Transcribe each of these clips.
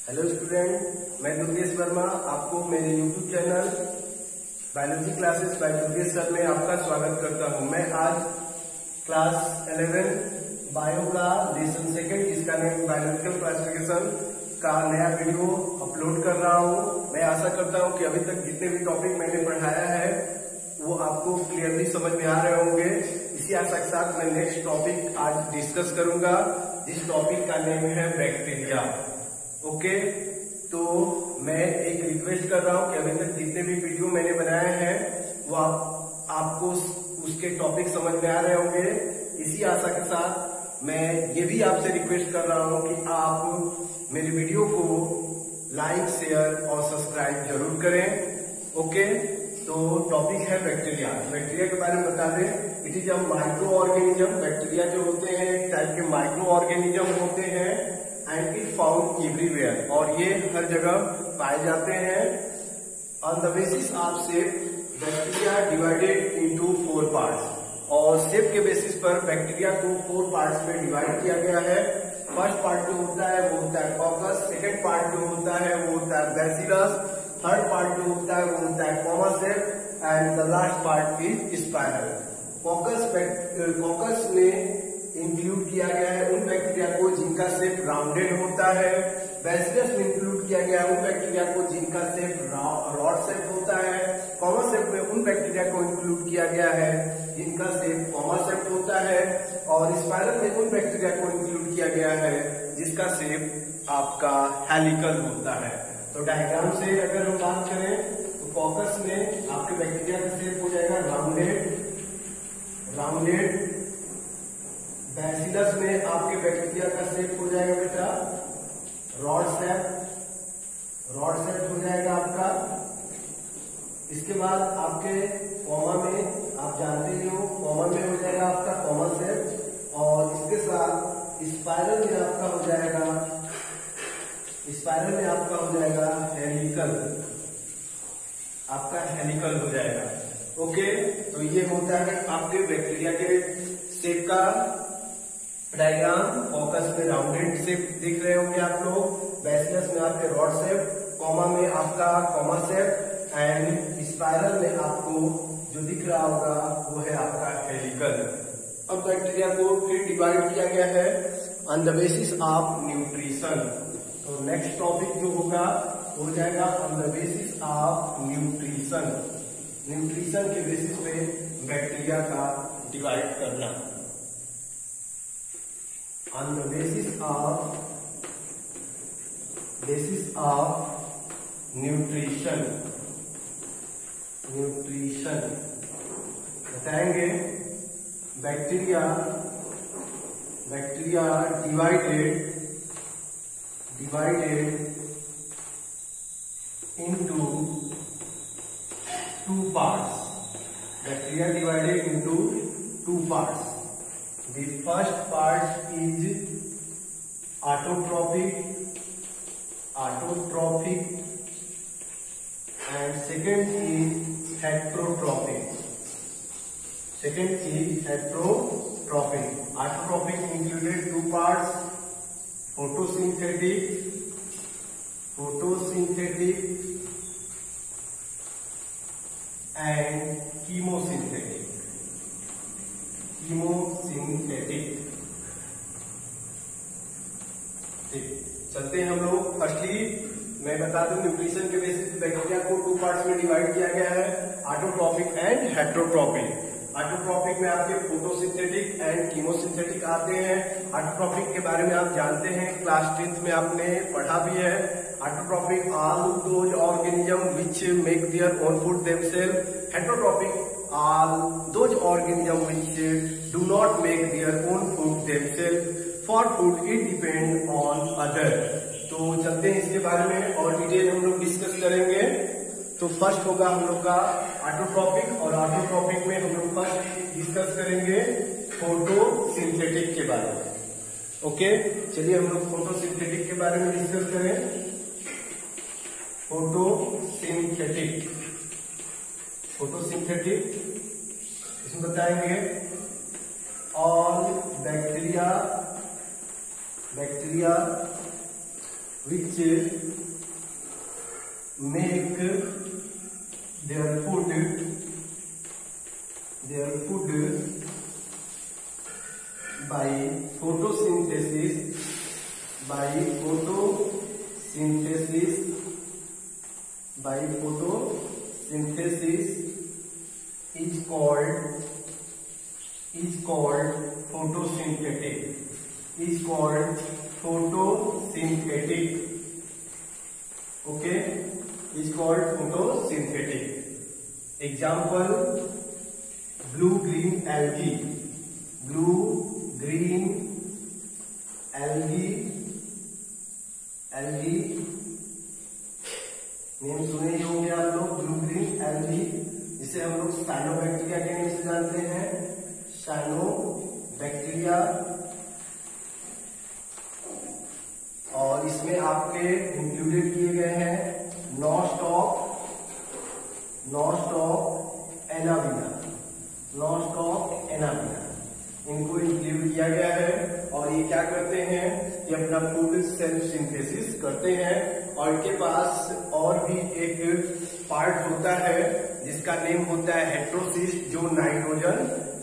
Hello student, मैं दुर्गेश वर्मा आपको मेरे YouTube channel biology classes bye Durgesh sir में आपका स्वागत करता हूं। मैं आज क्लास 11 बायो का लेसन सेकंड, जिसका नेम बायोलॉजिकल क्लासिफिकेशन का नया वीडियो अपलोड कर रहा हूं। मैं आशा करता हूं कि अभी तक जितने भी टॉपिक मैंने पढ़ाया है वो आपको क्लियरली समझ में आ रहे होंगे। इसी आशा के साथ मैं नेक्स्ट टॉपिक आज डिस्कस करूंगा, जिस टॉपिक का नेम है बैक्टीरिया। ओके, तो मैं एक रिक्वेस्ट कर रहा हूं कि अभी तक जितने भी वीडियो मैंने बनाए हैं वो आपको उसके टॉपिक समझ में आ रहे होंगे। इसी आशा के साथ मैं ये भी आपसे रिक्वेस्ट कर रहा हूं कि आप मेरे वीडियो को लाइक, शेयर और सब्सक्राइब जरूर करें। ओके, तो टॉपिक है बैक्टीरिया। बैक्टीरिया के बारे में बता दें, it is a micro organism. Bacteria जो होते हैं एक टाइप के माइक्रो ऑर्गेनिज्म होते हैं एंड इट फाउंड एवरीवेयर, और ये हर जगह पाए जाते हैं। On the basis of shape bacteria divided into 4 parts, और शेप के बेसिस पर बैक्टीरिया को 4 पार्ट्स में डिवाइड किया गया है। फर्स्ट पार्ट जो होता है वो होता है कॉकस, सेकेंड पार्ट जो होता है वो होता है बैसिलस, थर्ड पार्ट जो होता है वो होता है comma shape and the last part is spiral. Caucus में इंक्लूड किया गया है उन बैक्टीरिया को जिनका शेप राउंडेड होता है। बैसिलस में इंक्लूड किया गया है उन बैक्टीरिया को जिनका शेप रॉड शेप होता है। कॉमा शेप में उन बैक्टीरिया को इंक्लूड किया गया है जिनका शेप कॉमा शेप होता है, और स्पाइरल में उन बैक्टीरिया को इंक्लूड किया गया है जिसका शेप आपका हेलिकल होता है। तो डायग्राम से अगर हम बात करें तो कॉकस में आपके बैक्टीरिया का शेप हो जाएगा राउंडेड। बैसिलस में आपके बैक्टीरिया का शेप हो जाएगा बेटा रॉड शेप हो जाएगा आपका। इसके बाद आपके कॉमा में, आप जानते ही हो, कॉमा में हो जाएगा आपका कॉमा शेप, और इसके साथ स्पाइरल में आपका हो जाएगा हेलिकल, आपका हेलिकल हो जाएगा। ओके, तो ये होता है आपके बैक्टीरिया के शेप का डायग्राम। कॉकस में राउंडेड शेप देख रहे होंगे आप लोग, बैसिलस में आपके रॉड शेप, कॉमा में आपका कॉमा शेप एंड स्पाइरल में आपको जो दिख रहा होगा वो है आपका हेलिकल। अब बैक्टीरिया को फिर डिवाइड किया गया है on the basis of nutrition. तो नेक्स्ट टॉपिक जो होगा हो जाएगा on the basis of nutrition. Nutrition के बेसिस पे बैक्टीरिया का डिवाइड करना। On the basis of nutrition बताएंगे bacteria divided into 2 parts. Bacteria divided into 2 parts. The first part is autotrophic, and second is heterotrophic. Autotrophic included 2 parts: photosynthetic and chemosynthetic. ठीक, चलते हैं हम लोग। Firstly मैं बता दूं, न्यूट्रिशन के बेसिस बैक्टीरिया को 2 पार्ट्स में डिवाइड किया गया है, ऑटोट्रॉपिक एंड हेटरोट्रॉपिक। ऑटोट्रॉपिक में आपके फोटोसिंथेटिक एंड कीमोसिंथेटिक आते हैं। ऑटोट्रॉपिक के बारे में आप जानते हैं, क्लास 10th में आपने पढ़ा भी है। Autotrophic all those organisms which make their own food themselves. Heterotrophic all those organisms which do not make their own food themselves. For food it depend on other. तो चलते हैं इसके बारे में और डिटेल हम लोग डिस्कस करेंगे। तो फर्स्ट होगा हम लोग का ऑटोट्रॉपिक, और ऑटोट्रॉपिक में हम लोग फर्स्ट डिस्कस करेंगे फोटोसिंथेटिक के बारे में। ओके, चलिए हम लोग फोटोसिंथेटिक के बारे में डिस्कस करें। फोटोसिंथेटिक इसमें बताएंगे all bacteria which make their food by photosynthesis is called photosynthetic. Okay, is called photosynthetic. Example: blue-green algae. Name सुने ही होंगे आप लोग, ब्लू ग्रीन एल्गी, जिसे हम लोग साइनोबैक्टीरिया के नेम से जानते हैं, साइनोबैक्टीरिया। और इसमें आपके इंक्लूडेड किए गए हैं नॉस्टॉक एनाबिना, इनको इंक्लूड किया गया है। और ये क्या करते हैं, ये अपना फूड सेल्फ सिंथेसिस करते हैं। और इनके पास और भी एक पार्ट होता है जिसका नेम होता है हेट्रोसिस्ट, जो नाइट्रोजन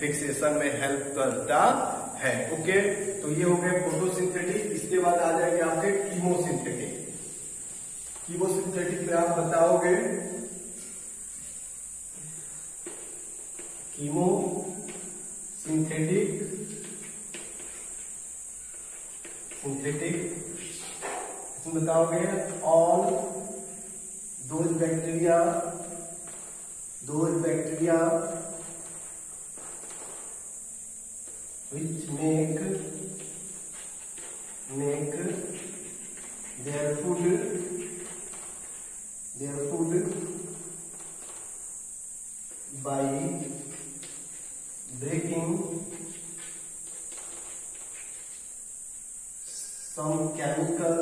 फिक्सेशन में हेल्प करता है। ओके, तो ये हो गए फोटोसिंथेटिक। इसके बाद आ जाएंगे आपके कीमोसिंथेटिक। में आप बताओगे कीमोसिंथेटिक, इसमें बताओगे all those bacteria which make their food by breaking some chemical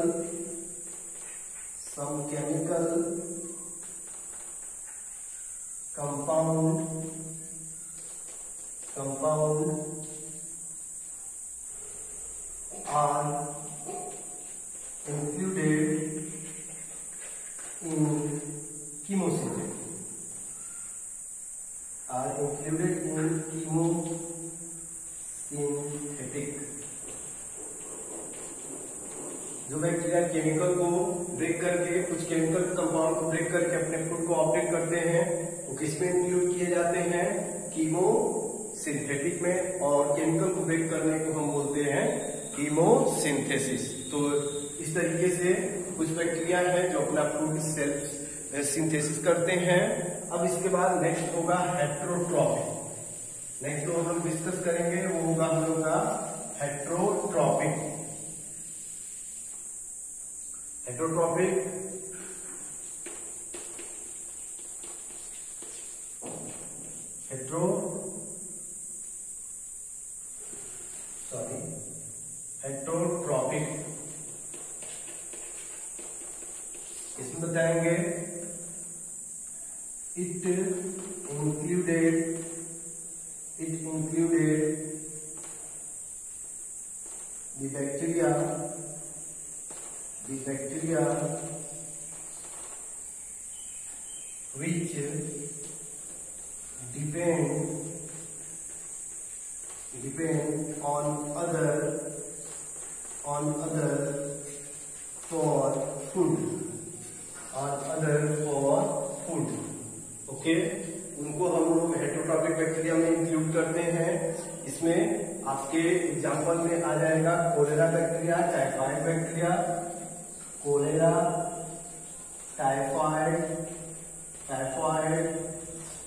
compound are included in chemosynthesis. जो बैक्टीरिया केमिकल को ब्रेक करके, कुछ केमिकल कंपाउंड को ब्रेक करके अपने फूड को ऑपरेट करते हैं, वो किसमें इंक्लूड किए जाते हैं, कीमोसिंथेटिक में। और केमिकल को ब्रेक करने को हम बोलते हैं कीमोसिंथेसिस। तो इस तरीके से कुछ बैक्टीरिया है जो अपना फूड सेल्फ सिंथेसिस करते हैं। अब इसके बाद नेक्स्ट होगा हेट्रोट्रॉपिक। नेक्स्ट जो हम डिस्कस करेंगे वो होगा हम लोग का हेट्रोट्रॉपिक। हेट्रोट्रॉपिक इसमें बताएंगे it included the bacteria which depend on other for food. Okay, उनको हम लोग हेट्रोट्रॉपिक बैक्टीरिया में इंक्लूड करते हैं। इसमें आपके एग्जांपल में आ जाएगा cholera bacteria, typhoid bacteria, typhoid,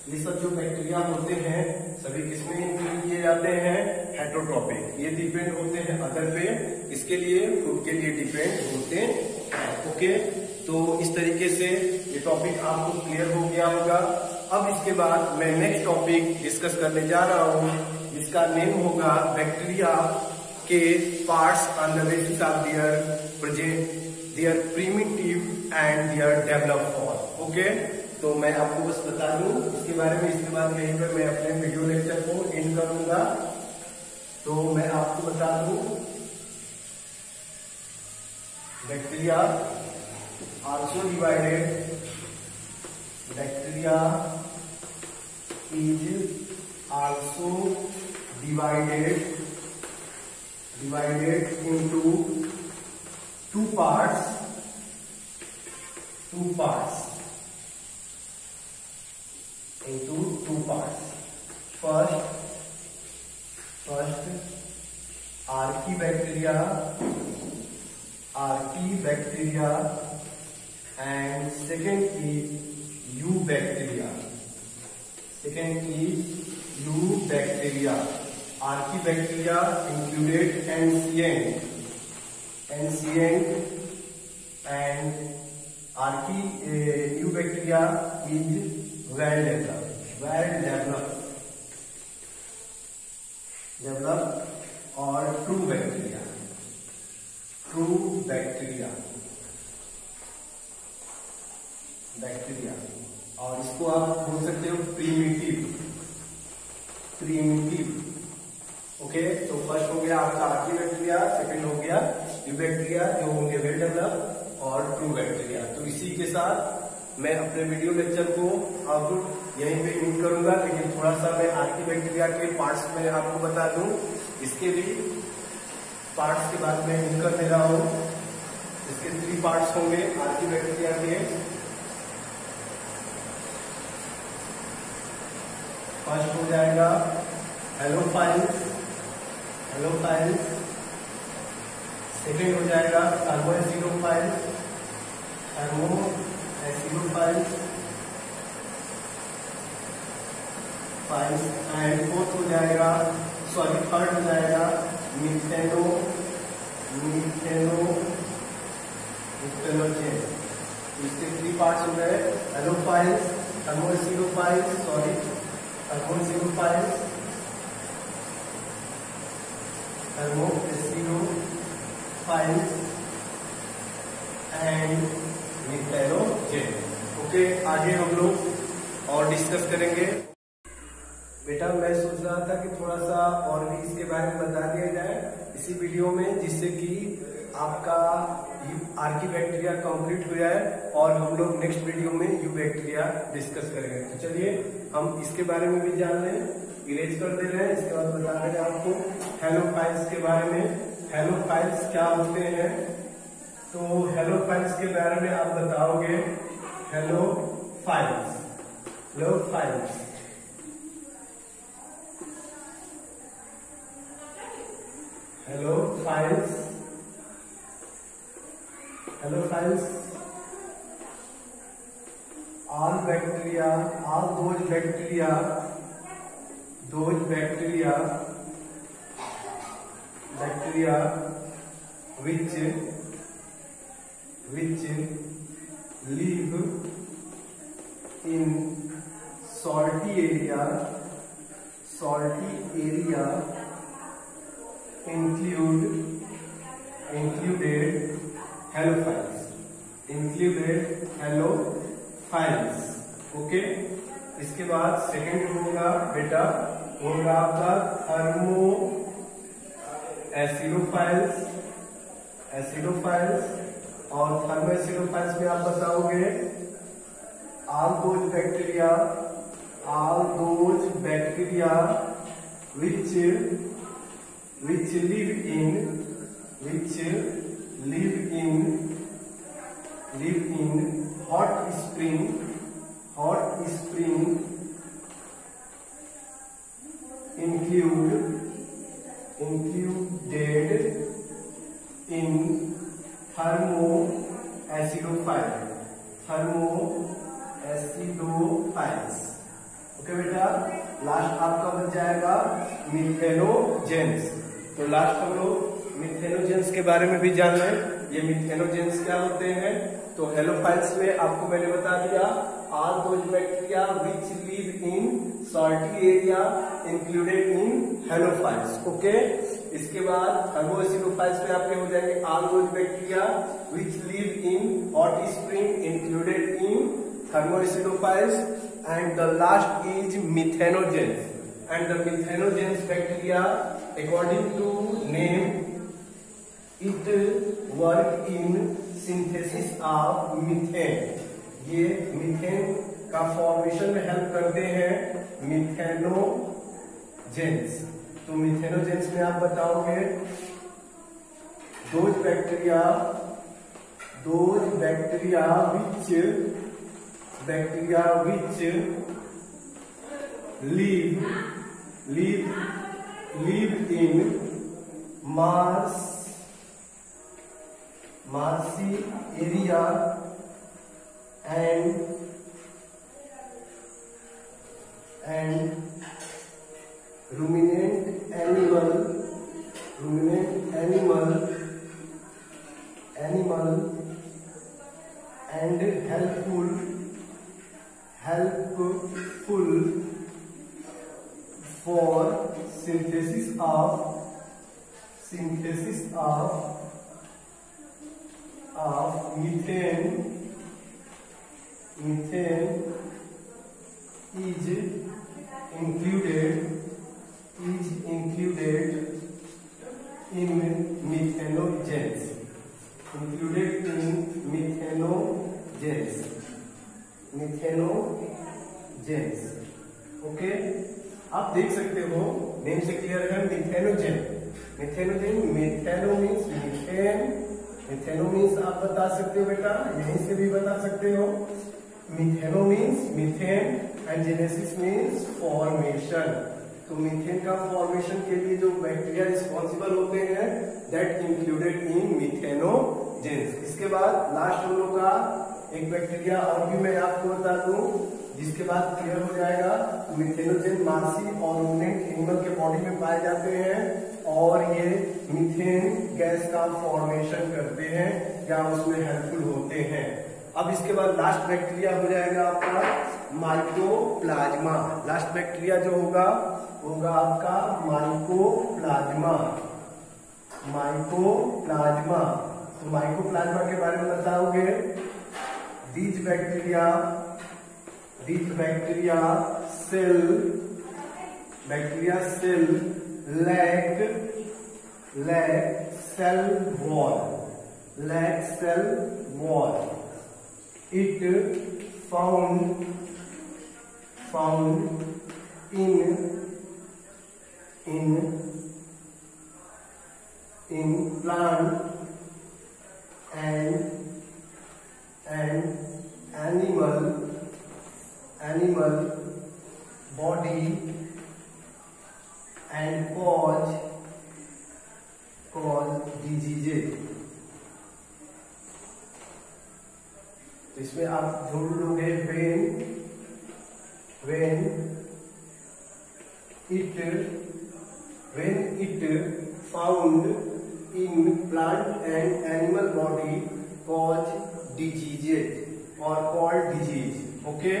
ये सब जो बैक्टीरिया होते हैं सभी किसमें इंक्लूड किए जाते हैं, हेट्रोट्रॉपिक। ये डिपेंड होते हैं अदर पे, इसके लिए फूड के लिए डिपेंड होते हैं। ओके, तो इस तरीके से ये टॉपिक आपको क्लियर हो गया होगा। अब इसके बाद मैं नेक्स्ट टॉपिक डिस्कस करने जा रहा हूँ, जिसका नेम होगा बैक्टीरिया के parts on the basis of their primitive and their developed form. Okay, तो मैं आपको बस बता दूं इसके बारे में। इसके बाद यहीं पर मैं अपने वीडियो लेक्चर को एंड करूंगा। तो मैं आपको बता दूं bacteria also divided, bacteria is also divided into two parts, first archaebacteria and second is eubacteria. Archaebacteria included ancient and eubacteria is well developed or true bacteria. और इसको आप बोल सकते हो प्रीमिटिव। ओके, तो फर्स्ट हो गया आपका आर्किबैक्टीरिया, सेकंड हो गया यूबैक्टीरिया जो होंगे वेल डेवलप और ट्रू बैक्टीरिया। तो इसी के साथ मैं अपने वीडियो लेक्चर को अब यहीं पे एंड करूंगा, लेकिन थोड़ा सा मैं आर्किबैक्टीरिया के पार्ट्स में आपको बता दूं, इसके भी पार्ट्स के बाद में एंड कर दे रहा हूं। इसके 3 पार्ट्स होंगे आर्किबैक्टीरिया के। फर्स्ट हो जाएगा हेलोफाइल्स, सेकेंड हो जाएगा थर्मोएसिडोफाइल्स, एंड थर्ड हो जाएगा मिथेनोजेन। इसके 3 पार्ट्स हो गए, हेलोफाइल्स, थर्मोएसिडोफाइल्स एंड मिथेनोजेन। ओके, आगे हम लोग और डिस्कस करेंगे। बेटा मैं सोच रहा था कि थोड़ा सा और भी इसके बारे में बता दिया जाए इसी वीडियो में, जिससे कि आपका आर्किबैक्टीरिया कंप्लीट हो जाए और हम लोग नेक्स्ट वीडियो में यूबैक्टीरिया डिस्कस करेंगे। तो चलिए हम इसके बारे में भी जान लें, इरेज कर दे रहे हैं। इसके बाद बता रहे हैं आपको हेलोफाइल्स के बारे में। हेलोफाइल्स क्या होते हैं? तो हेलोफाइल्स के बारे में आप बताओगे। Halophiles all those bacteria which live in salty area included halophiles. Okay, इसके बाद सेकंड होगा बेटा आपका थर्मोएसिडोफाइल्स और थर्मोएसिडोफाइल्स में आप बताओगे all those bacteria which live in hot spring included in thermoacidophile। Okay बेटा, लास्ट आपका बन जाएगा मिथेनोजेंस। तो लास्ट हम लोग मिथेनोजेंस के बारे में भी जान लें। ये मिथेनोजेंस क्या होते हैं? तो हेलोफाइल्स में आपको मैंने बता दिया all those bacteria which live in salty area included in halophiles. Okay, इसके बाद थर्मोएसिडोफाइल्स में आपके हो जाएंगे all those bacteria which live in hot spring included in thermoacidophile, and the last is methanogens. And the methanogens bacteria, according to name, it work in synthesis of methane. ये methane का formation में help करते हैं methanogens. तो methanogens में आप बताओगे those bacteria which live in marshy area and ruminant animal and helpful for synthesis of methane is included in methanogens. Okay, आप देख सकते हो नेम से क्लियर है। मिथेनोजेन मिथेनो मीन्स मीथेन। मिथेनो मीन्स आप बता सकते हो बेटा, यहीं से भी बता सकते हो। Methano means methane and genesis means formation. तो मीथेन का फॉर्मेशन के लिए जो बैक्टीरिया रिस्पॉन्सिबल होते हैं दैट इंक्लूडेड इन मिथेनोजेंस। इसके बाद लास्ट हम लोग का एक बैक्टीरिया और भी मैं आपको बता दूं, जिसके बाद क्लियर हो जाएगा। मिथेनोजेन मार्सी और रूमिनेंट एनिमल के बॉडी में पाए जाते हैं और ये मीथेन गैस का फॉर्मेशन करते हैं या उसमें हेल्पफुल होते हैं। अब इसके बाद लास्ट बैक्टीरिया हो जाएगा आपका माइकोप्लाज्मा। लास्ट बैक्टीरिया जो होगा आपका माइकोप्लाज्मा। तो माइकोप्लाज्मा के बारे में बताओगे। These bacteria cell lack cell wall. It found in plant and animal body and cause diseases। इसमें आप ढूंढ लोगे when it found in plant and animal body cause diseases और called disease। ओके,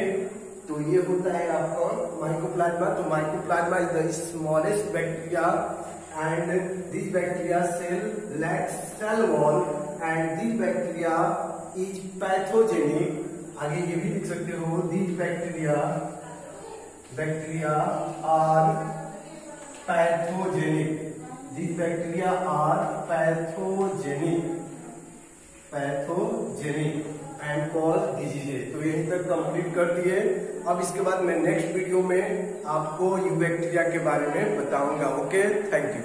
तो ये होता है आपका माइकोप्लाज्मा। तो mycoplasma is the smallest bacteria and this bacteria cell lacks cell wall and this bacteria is pathogenic. आगे ये भी लिख सकते हो, this bacteria are pathogenic. This bacteria are pathogenic and cause diseases. तो यहीं तक कंप्लीट कर दिए। अब इसके बाद मैं नेक्स्ट वीडियो में आपको यू बैक्टीरिया के बारे में बताऊंगा। Okay, thank you.